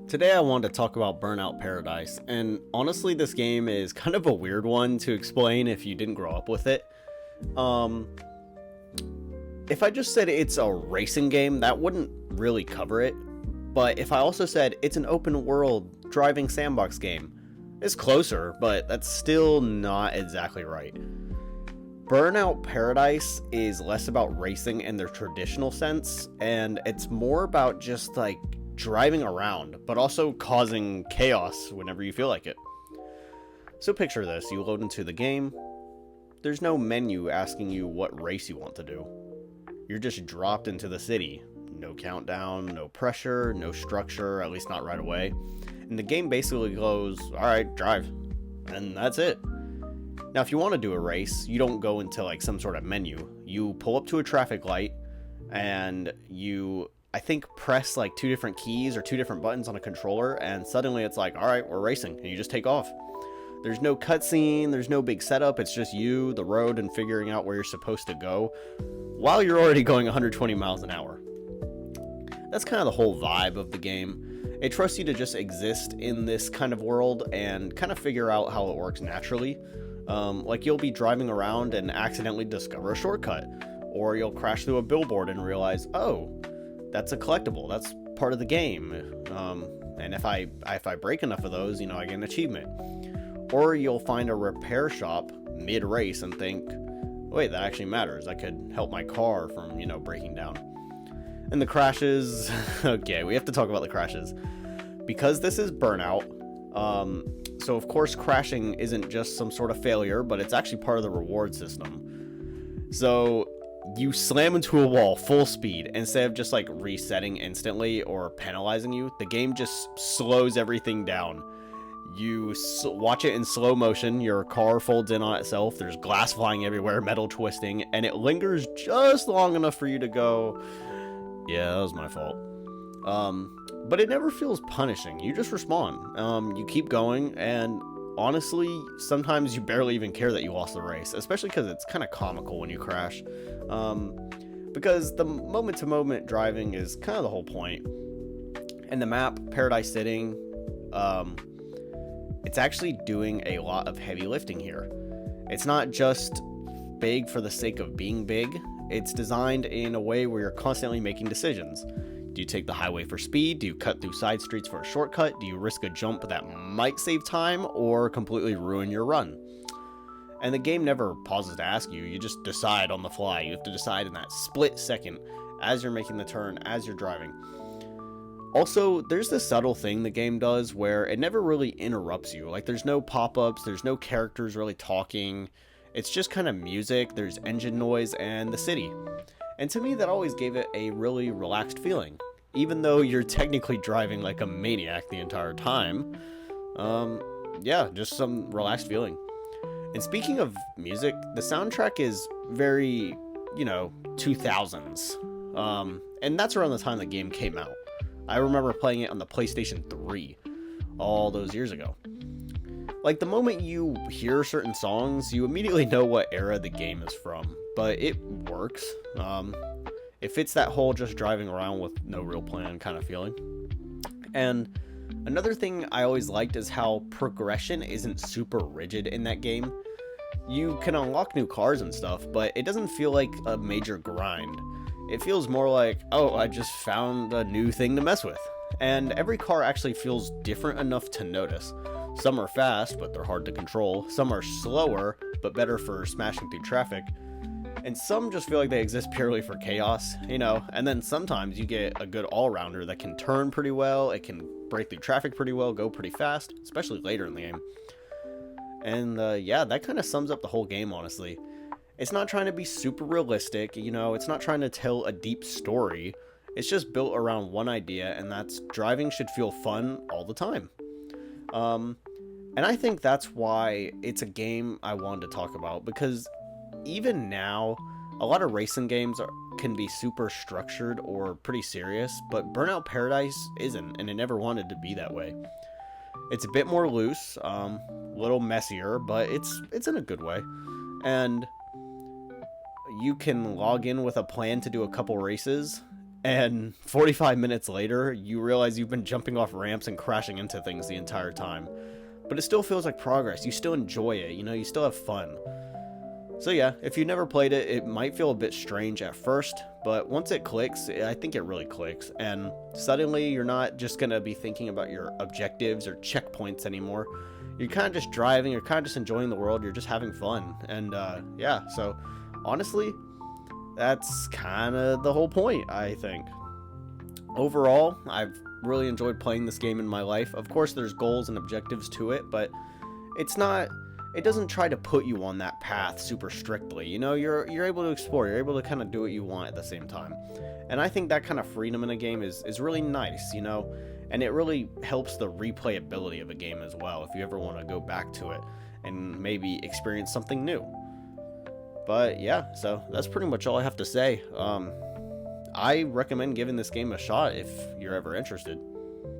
Today I wanted to talk about Burnout Paradise, and honestly this game is kind of a weird one to explain if you didn't grow up with it. Um, if I just said it's a racing game, that wouldn't really cover it, but if I also said it's an open world driving sandbox game, it's closer, but that's still not exactly right. Burnout Paradise is less about racing in their traditional sense, and it's more about just like driving around, but also causing chaos whenever you feel like it. So picture this, you load into the game, there's no menu asking you what race you want to do. You're just dropped into the city. No countdown, no pressure, no structure, at least not right away. And the game basically goes, alright, drive. And that's it. Now if you want to do a race, you don't go into like some sort of menu. You pull up to a traffic light and you, I think, press like two different keys or two different buttons on a controller, and suddenly it's like, alright, we're racing, and you just take off. There's no cutscene, there's no big setup, it's just you, the road, and figuring out where you're supposed to go while you're already going 120 miles an hour. That's kind of the whole vibe of the game. It trusts you to just exist in this kind of world and kind of figure out how it works naturally. Like you'll be driving around and accidentally discover a shortcut, or you'll crash through a billboard and realize, oh, that's a collectible, that's part of the game. And if I break enough of those, I get an achievement. Or you'll find a repair shop mid-race and think, wait, that actually matters. I could help my car from, breaking down. And the crashes, okay, we have to talk about the crashes. Because this is Burnout, so of course crashing isn't just some sort of failure, but it's actually part of the reward system. So you slam into a wall full speed, instead of just like resetting instantly or penalizing you, the game just slows everything down. You watch it in slow motion, your car folds in on itself, there's glass flying everywhere, metal twisting, and it lingers just long enough for you to go, yeah, that was my fault. But it never feels punishing. You just respawn. You keep going, and honestly, sometimes you barely even care that you lost the race, especially because it's kind of comical when you crash. Because the moment-to-moment driving is kind of the whole point. And the map, Paradise City, it's actually doing a lot of heavy lifting here. It's not just big for the sake of being big. It's designed in a way where you're constantly making decisions. Do you take the highway for speed? Do you cut through side streets for a shortcut? Do you risk a jump that might save time or completely ruin your run? And the game never pauses to ask you. You just decide on the fly. You have to decide in that split second as you're making the turn, as you're driving. Also, there's this subtle thing the game does where it never really interrupts you. Like, there's no pop-ups, there's no characters really talking. It's just kind of music, there's engine noise, and the city. And to me, that always gave it a really relaxed feeling. Even though you're technically driving like a maniac the entire time. Yeah, just some relaxed feeling. And speaking of music, the soundtrack is very, 2000s. And that's around the time the game came out. I remember playing it on the PlayStation 3 all those years ago. Like, the moment you hear certain songs, you immediately know what era the game is from, but it works. It fits that whole just driving around with no real plan kind of feeling. And another thing I always liked is how progression isn't super rigid in that game. You can unlock new cars and stuff, but it doesn't feel like a major grind. It feels more like, oh, I just found a new thing to mess with. And every car actually feels different enough to notice. Some are fast, but they're hard to control. Some are slower, but better for smashing through traffic. And some just feel like they exist purely for chaos, And then sometimes you get a good all-rounder that can turn pretty well, it can break through traffic pretty well, go pretty fast, especially later in the game. And yeah, that kind of sums up the whole game, honestly. It's not trying to be super realistic, it's not trying to tell a deep story. It's just built around one idea, and that's driving should feel fun all the time. And I think that's why it's a game I wanted to talk about, because even now, a lot of racing games can be super structured or pretty serious, but Burnout Paradise isn't, and it never wanted to be that way. It's a bit more loose, a little messier, but it's in a good way. And you can log in with a plan to do a couple races, And 45 minutes later, you realize you've been jumping off ramps and crashing into things the entire time. But it still feels like progress. You still enjoy it, you know, you still have fun. So yeah, if you never played it, it might feel a bit strange at first, but once it clicks, I think it really clicks, and suddenly you're not just gonna be thinking about your objectives or checkpoints anymore. You're kind of just driving, you're kind of just enjoying the world, you're just having fun, and yeah, so honestly, that's kind of the whole point, I think. Overall, I've really enjoyed playing this game in my life. Of course, there's goals and objectives to it, but it's not, it doesn't try to put you on that path super strictly. You know, you're able to explore, you're able to kind of do what you want at the same time. And I think that kind of freedom in a game is really nice, you know, and it really helps the replayability of a game as well if you ever want to go back to it and maybe experience something new. But yeah, so that's pretty much all I have to say. I recommend giving this game a shot if you're ever interested.